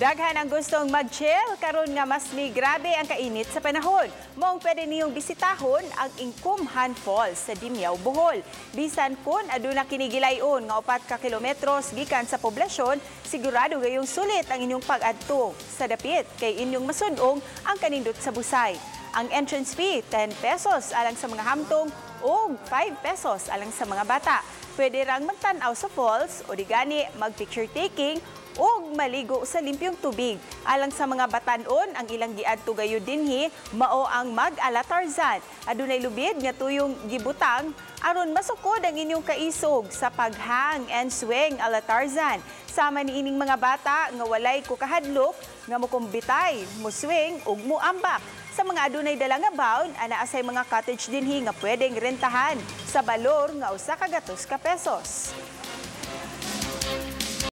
Daghan ang gustong mag-chill karon nga mas may grabe ang kainit sa panahon. Mong pwede niyong bisitahon ang Ingkumhan Falls sa Dimyaw, Bohol. Bisan kun aduna kini gilayon nga 4 ka kilometros gikan sa poblasyon, sigurado gayong sulit ang inyong pag-adto. Sa dapit kay inyong masud-ong ang kanindot sa busay. Ang entrance fee 10 pesos alang sa mga hamtong o 5 pesos alang sa mga bata. Pwede rang magtanaw sa falls o di gani mag-picture taking o maligo sa limpyong tubig. Alang sa mga batanon, ang ilang giadto gayo dinhi mao ang mag-ala Tarzan. Adunay lubid nga tuyong gibutang aron masukod ang inyong kaisog sa paghang and swing ala Tarzan. Sama ni ining mga bata nga walay kukahadlok nga mokumbitay, muswing ug muambak. Sa mga adunay dala nga bawn, ana asay mga cottage dinhi nga pwedeng rentahan sa balor nga 1 ka gatos ka pesos.